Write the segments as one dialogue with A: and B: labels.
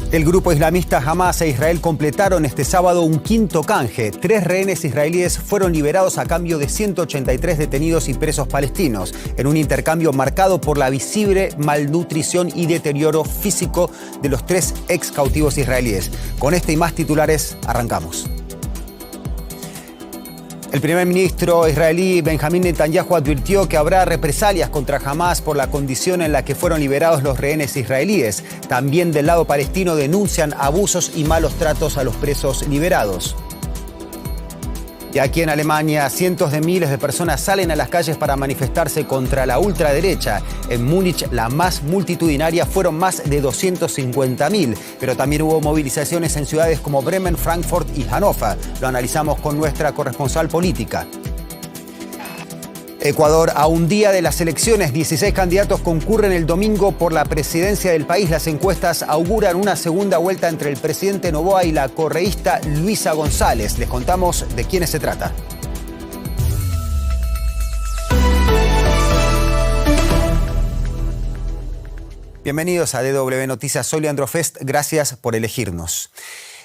A: El grupo islamista Hamás e Israel completaron este sábado un quinto canje. 3 rehenes israelíes fueron liberados a cambio de 183 detenidos y presos palestinos, en un intercambio marcado por la visible malnutrición y deterioro físico de los 3 ex cautivos israelíes. Con este y más titulares, arrancamos. El primer ministro israelí Benjamín Netanyahu advirtió que habrá represalias contra Hamás por la condición en la que fueron liberados los rehenes israelíes. También del lado palestino denuncian abusos y malos tratos a los presos liberados. Y aquí en Alemania, cientos de miles de personas salen a las calles para manifestarse contra la ultraderecha. En Múnich, la más multitudinaria, fueron más de 250.000. Pero también hubo movilizaciones en ciudades como Bremen, Frankfurt y Hannover. Lo analizamos con nuestra corresponsal política. Ecuador, a un día de las elecciones, 16 candidatos concurren el domingo por la presidencia del país. Las encuestas auguran una segunda vuelta entre el presidente Noboa y la correísta Luisa González. Les contamos de quiénes se trata. Bienvenidos a DW Noticias. Soy Leandro Fest. Gracias por elegirnos.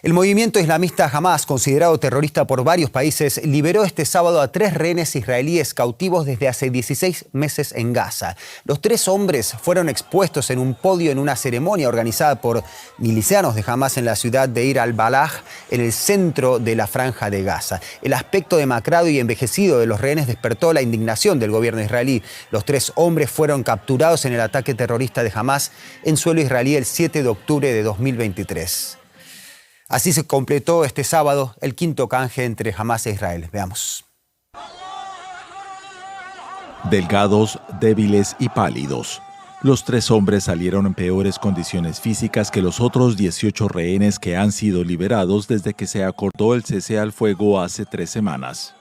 A: El movimiento islamista Hamás, considerado terrorista por varios países, liberó este sábado a 3 rehenes israelíes cautivos desde hace 16 meses en Gaza. Los 3 hombres fueron expuestos en un podio en una ceremonia organizada por milicianos de Hamás en la ciudad de Ir al-Balah, en el centro de la franja de Gaza. El aspecto demacrado y envejecido de los rehenes despertó la indignación del gobierno israelí. Los 3 hombres fueron capturados en el ataque terrorista de Hamás en suelo israelí el 7 de octubre de 2023. Así se completó este sábado el quinto canje entre Hamás e Israel. Veamos.
B: Delgados, débiles y pálidos. Los 3 hombres salieron en peores condiciones físicas que los otros 18 rehenes que han sido liberados desde que se acordó el cese al fuego hace 3 semanas.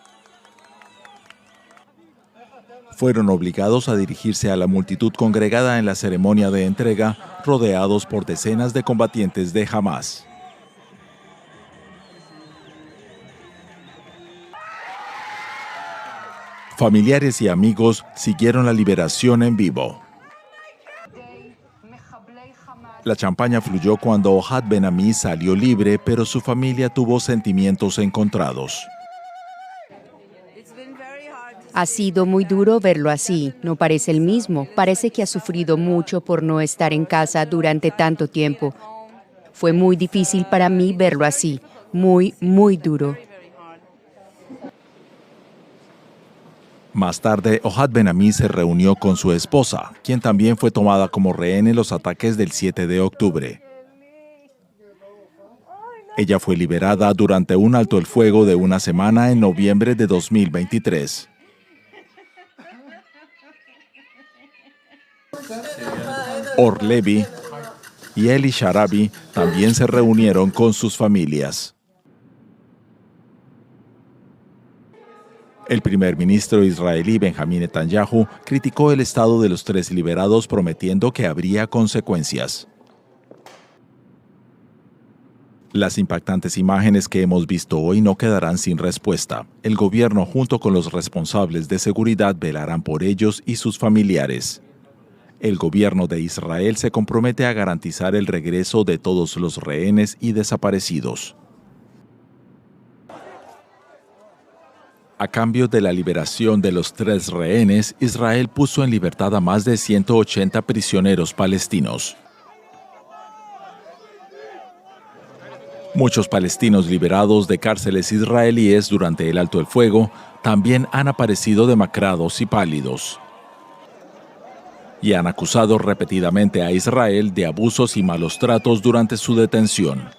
B: Fueron obligados a dirigirse a la multitud congregada en la ceremonia de entrega, rodeados por decenas de combatientes de Hamás. Familiares y amigos siguieron la liberación en vivo. La champaña fluyó cuando Ohad Ben-Ami salió libre, pero su familia tuvo sentimientos encontrados.
C: Ha sido muy duro verlo así. No parece el mismo. Parece que ha sufrido mucho por no estar en casa durante tanto tiempo. Fue muy difícil para mí verlo así. Muy, muy duro.
B: Más tarde, Ohad Ben-Ami se reunió con su esposa, quien también fue tomada como rehén en los ataques del 7 de octubre. Ella fue liberada durante un alto el fuego de una semana en noviembre de 2023. Or Levy y Eli Sharabi también se reunieron con sus familias. El primer ministro israelí Benjamín Netanyahu criticó el estado de los 3 liberados, prometiendo que habría consecuencias. Las impactantes imágenes que hemos visto hoy no quedarán sin respuesta. El gobierno, junto con los responsables de seguridad, velarán por ellos y sus familiares. El gobierno de Israel se compromete a garantizar el regreso de todos los rehenes y desaparecidos. A cambio de la liberación de los 3 rehenes, Israel puso en libertad a más de 180 prisioneros palestinos. Muchos palestinos liberados de cárceles israelíes durante el alto el fuego también han aparecido demacrados y pálidos. Y han acusado repetidamente a Israel de abusos y malos tratos durante su detención.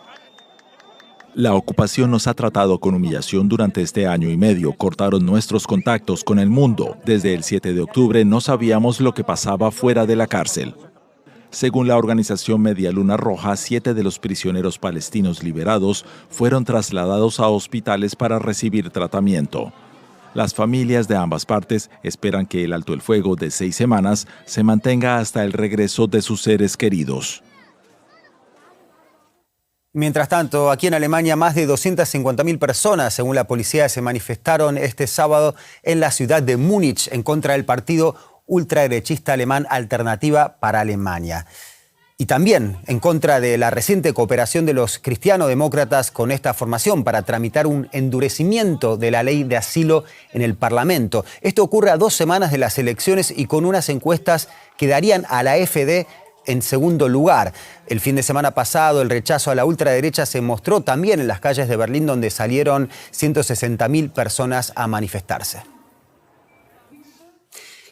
B: La ocupación nos ha tratado con humillación durante este año y medio. Cortaron nuestros contactos con el mundo. Desde el 7 de octubre no sabíamos lo que pasaba fuera de la cárcel. Según la organización Media Luna Roja, 7 de los prisioneros palestinos liberados fueron trasladados a hospitales para recibir tratamiento. Las familias de ambas partes esperan que el alto el fuego de 6 semanas se mantenga hasta el regreso de sus seres queridos.
A: Mientras tanto, aquí en Alemania, más de 250.000 personas, según la policía, se manifestaron este sábado en la ciudad de Múnich en contra del partido ultraderechista alemán Alternativa para Alemania. y también en contra de la reciente cooperación de los cristiano-demócratas con esta formación para tramitar un endurecimiento de la ley de asilo en el Parlamento. Esto ocurre a 2 semanas de las elecciones y con unas encuestas que darían a la AfD en segundo lugar. El fin de semana pasado, el rechazo a la ultraderecha se mostró también en las calles de Berlín, donde salieron 160.000 personas a manifestarse.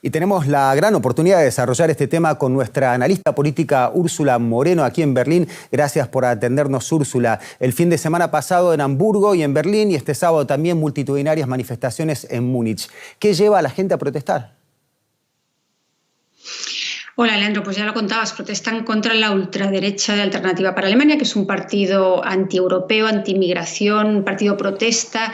A: Y tenemos la gran oportunidad de desarrollar este tema con nuestra analista política Úrsula Moreno aquí en Berlín. Gracias por atendernos, Úrsula. El fin de semana pasado en Hamburgo y en Berlín y este sábado también multitudinarias manifestaciones en Múnich. ¿Qué lleva a la gente a protestar?
D: Hola, Leandro, pues ya lo contabas, protestan contra la ultraderecha de Alternativa para Alemania, que es un partido antieuropeo, anti-inmigración, un partido protesta,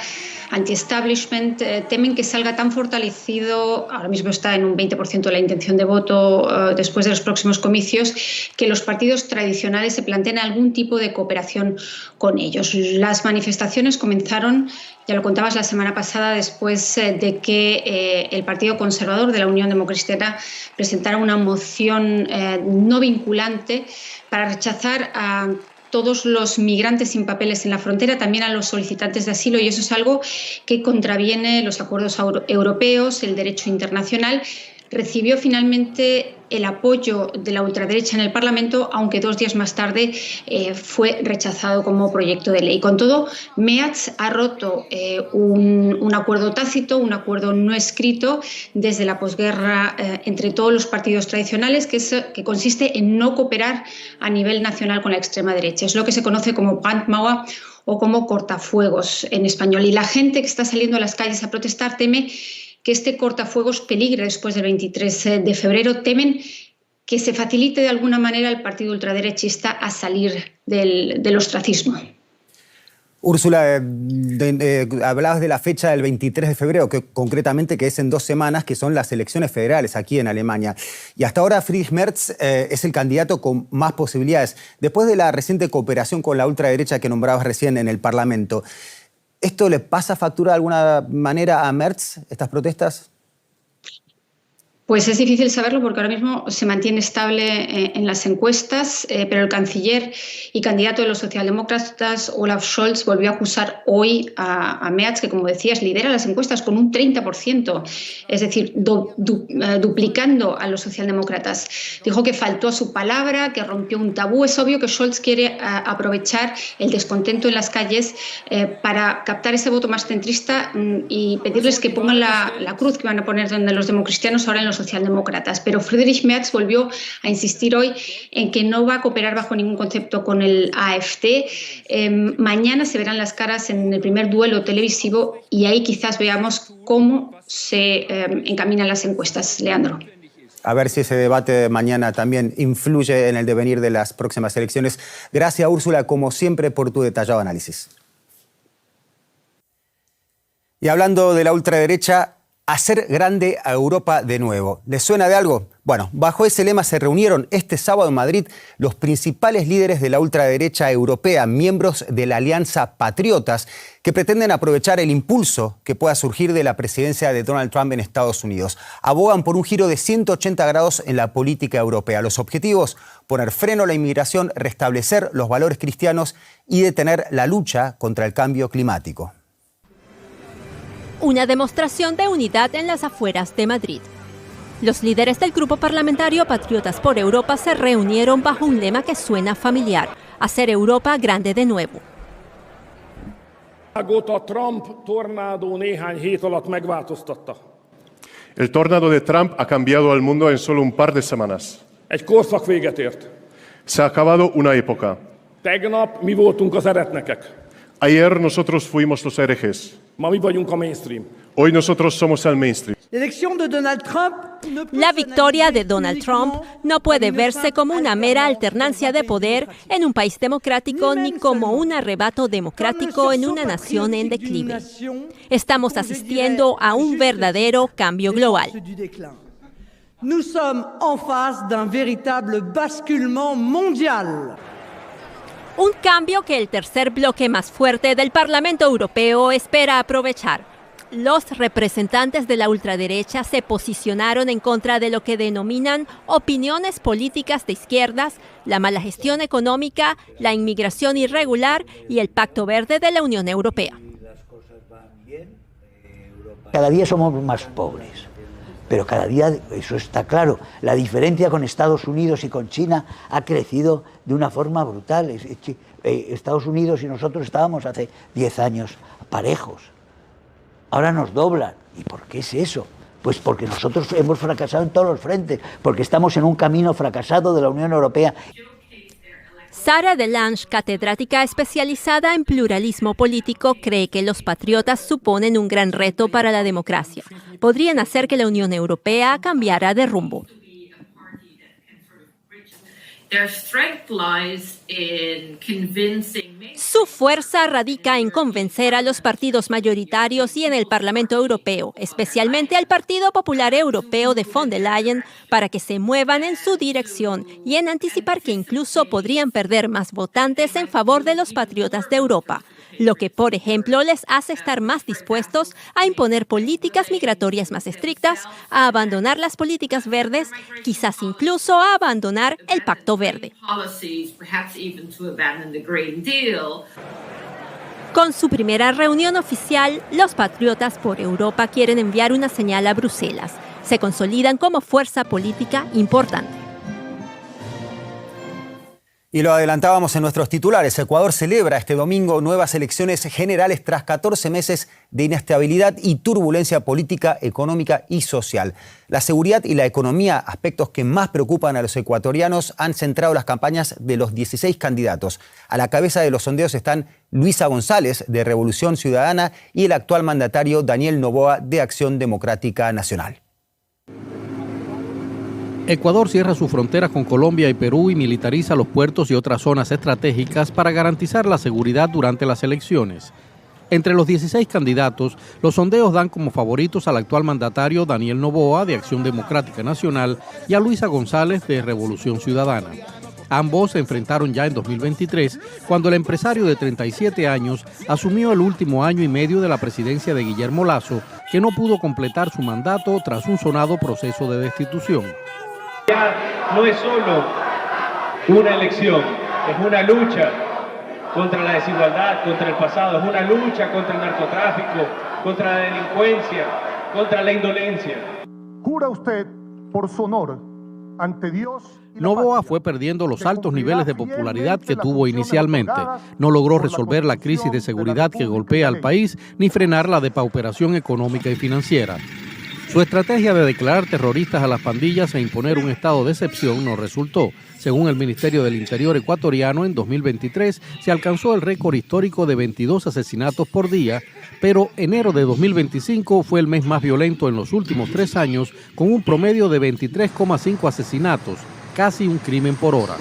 D: anti-establishment. Temen que salga tan fortalecido, ahora mismo está en un 20% de la intención de voto después de los próximos comicios, que los partidos tradicionales se planteen algún tipo de cooperación con ellos. Las manifestaciones comenzaron, ya lo contabas, la semana pasada, después de que el Partido Conservador de la Unión Democristiana presentara una moción no vinculante para rechazar a todos los migrantes sin papeles en la frontera, también a los solicitantes de asilo, y eso es algo que contraviene los acuerdos europeos, el derecho internacional. Recibió finalmente el apoyo de la ultraderecha en el Parlamento, aunque 2 días más tarde fue rechazado como proyecto de ley. Con todo, Merz ha roto un acuerdo tácito, un acuerdo no escrito desde la posguerra entre todos los partidos tradicionales, que consiste en no cooperar a nivel nacional con la extrema derecha. Es lo que se conoce como Brandmauer o como cortafuegos en español. Y la gente que está saliendo a las calles a protestar teme que este cortafuegos peligre después del 23 de febrero, temen que se facilite de alguna manera al partido ultraderechista a salir del ostracismo.
A: Úrsula, hablabas de la fecha del 23 de febrero, que concretamente que es en 2 semanas, que son las elecciones federales aquí en Alemania. Y hasta ahora Friedrich Merz es el candidato con más posibilidades. Después de la reciente cooperación con la ultraderecha que nombrabas recién en el Parlamento, ¿esto le pasa factura de alguna manera a Merz, estas protestas?
D: Pues es difícil saberlo porque ahora mismo se mantiene estable en las encuestas, pero el canciller y candidato de los socialdemócratas, Olaf Scholz, volvió a acusar hoy a Merz, que como decías lidera las encuestas con un 30%, es decir, duplicando a los socialdemócratas. Dijo que faltó a su palabra, que rompió un tabú. Es obvio que Scholz quiere aprovechar el descontento en las calles para captar ese voto más centrista y pedirles que pongan la cruz que van a poner donde los democristianos ahora en los socialdemócratas, pero Friedrich Merz volvió a insistir hoy en que no va a cooperar bajo ningún concepto con el AfD. Mañana se verán las caras en el primer duelo televisivo y ahí quizás veamos cómo se encaminan las encuestas, Leandro.
A: A ver si ese debate de mañana también influye en el devenir de las próximas elecciones. Gracias, Úrsula, como siempre, por tu detallado análisis. Y hablando de la ultraderecha, hacer grande a Europa de nuevo. ¿Les suena de algo? Bueno, bajo ese lema se reunieron este sábado en Madrid los principales líderes de la ultraderecha europea, miembros de la Alianza Patriotas, que pretenden aprovechar el impulso que pueda surgir de la presidencia de Donald Trump en Estados Unidos. Abogan por un giro de 180 grados en la política europea. Los objetivos: poner freno a la inmigración, restablecer los valores cristianos y detener la lucha contra el cambio climático.
E: Una demostración de unidad en las afueras de Madrid. Los líderes del grupo parlamentario Patriotas por Europa se reunieron bajo un lema que suena familiar: hacer Europa grande de nuevo.
F: El tornado de Trump ha cambiado al mundo en solo un par de semanas. Se ha acabado una época. Ayer nosotros fuimos los herejes. Hoy nosotros somos el mainstream.
E: La victoria de Donald Trump no puede verse como una mera alternancia de poder en un país democrático ni como un arrebato democrático en una nación en declive. Estamos asistiendo a un verdadero cambio global.
G: Nous sommes en face d'un véritable basculement mondial.
E: Un cambio que el tercer bloque más fuerte del Parlamento Europeo espera aprovechar. Los representantes de la ultraderecha se posicionaron en contra de lo que denominan opiniones políticas de izquierdas, la mala gestión económica, la inmigración irregular y el Pacto Verde de la Unión Europea.
H: Cada día somos más pobres, pero cada día, eso está claro, la diferencia con Estados Unidos y con China ha crecido de una forma brutal. Estados Unidos y nosotros estábamos hace 10 años parejos. Ahora nos doblan. ¿Y por qué es eso? Pues porque nosotros hemos fracasado en todos los frentes, porque estamos en un camino fracasado de la Unión Europea.
E: Sara Delange, catedrática especializada en pluralismo político, cree que los patriotas suponen un gran reto para la democracia. Podrían hacer que la Unión Europea cambiara de rumbo. Su fuerza radica en convencer a los partidos mayoritarios y en el Parlamento Europeo, especialmente al Partido Popular Europeo de von der Leyen, para que se muevan en su dirección y en anticipar que incluso podrían perder más votantes en favor de los patriotas de Europa, lo que, por ejemplo, les hace estar más dispuestos a imponer políticas migratorias más estrictas, a abandonar las políticas verdes, quizás incluso a abandonar el Pacto Verde. Con su primera reunión oficial, los patriotas por Europa quieren enviar una señal a Bruselas. Se consolidan como fuerza política importante.
A: Y lo adelantábamos en nuestros titulares. Ecuador celebra este domingo nuevas elecciones generales tras 14 meses de inestabilidad y turbulencia política, económica y social. La seguridad y la economía, aspectos que más preocupan a los ecuatorianos, han centrado las campañas de los 16 candidatos. A la cabeza de los sondeos están Luisa González, de Revolución Ciudadana, y el actual mandatario Daniel Noboa, de Acción Democrática Nacional.
I: Ecuador cierra sus fronteras con Colombia y Perú y militariza los puertos y otras zonas estratégicas para garantizar la seguridad durante las elecciones. Entre los 16 candidatos, los sondeos dan como favoritos al actual mandatario Daniel Noboa, de Acción Democrática Nacional, y a Luisa González, de Revolución Ciudadana. Ambos se enfrentaron ya en 2023, cuando el empresario de 37 años asumió el último año y medio de la presidencia de Guillermo Lasso, que no pudo completar su mandato tras un sonado proceso de destitución.
J: Ya no es solo una elección, es una lucha contra la desigualdad, contra el pasado, es una lucha contra el narcotráfico, contra la delincuencia, contra la indolencia.
K: ¿Jura usted por su honor ante Dios?
I: Noboa fue perdiendo los altos niveles de popularidad que tuvo inicialmente. No logró resolver la crisis de seguridad que golpea al país ni frenar la depauperación económica y financiera. Su estrategia de declarar terroristas a las pandillas e imponer un estado de excepción no resultó. Según el Ministerio del Interior ecuatoriano, en 2023 se alcanzó el récord histórico de 22 asesinatos por día, pero enero de 2025 fue el mes más violento en los últimos 3 años, con un promedio de 23,5 asesinatos, casi un crimen por hora.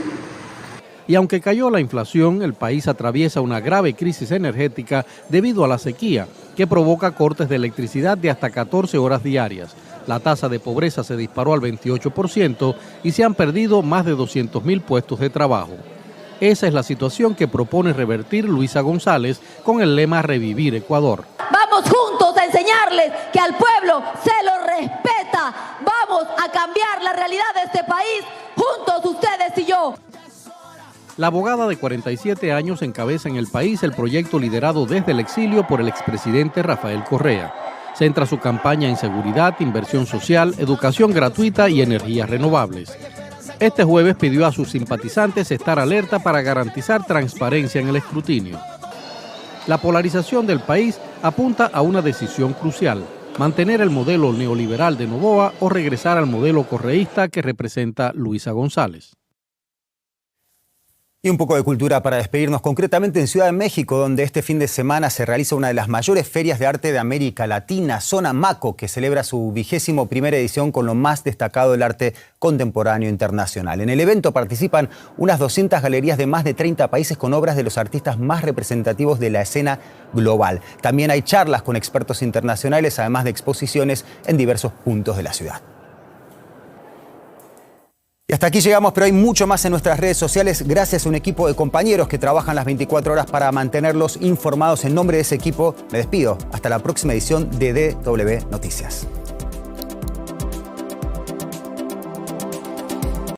I: Y aunque cayó la inflación, el país atraviesa una grave crisis energética debido a la sequía, que provoca cortes de electricidad de hasta 14 horas diarias. La tasa de pobreza se disparó al 28% y se han perdido más de 200.000 puestos de trabajo. Esa es la situación que propone revertir Luisa González con el lema Revivir Ecuador.
L: Vamos juntos a enseñarles que al pueblo se lo respeta. Vamos a cambiar la realidad de este país, juntos ustedes y yo.
I: La abogada de 47 años encabeza en el país el proyecto liderado desde el exilio por el expresidente Rafael Correa. Centra su campaña en seguridad, inversión social, educación gratuita y energías renovables. Este jueves pidió a sus simpatizantes estar alerta para garantizar transparencia en el escrutinio. La polarización del país apunta a una decisión crucial: mantener el modelo neoliberal de Noboa o regresar al modelo correísta que representa Luisa González.
A: Y un poco de cultura para despedirnos, concretamente en Ciudad de México, donde este fin de semana se realiza una de las mayores ferias de arte de América Latina, Zona Maco, que celebra su 21ª edición con lo más destacado del arte contemporáneo internacional. En el evento participan unas 200 galerías de más de 30 países con obras de los artistas más representativos de la escena global. También hay charlas con expertos internacionales, además de exposiciones en diversos puntos de la ciudad. Y hasta aquí llegamos, pero hay mucho más en nuestras redes sociales gracias a un equipo de compañeros que trabajan las 24 horas para mantenerlos informados. En nombre de ese equipo me despido. Hasta la próxima edición de DW Noticias.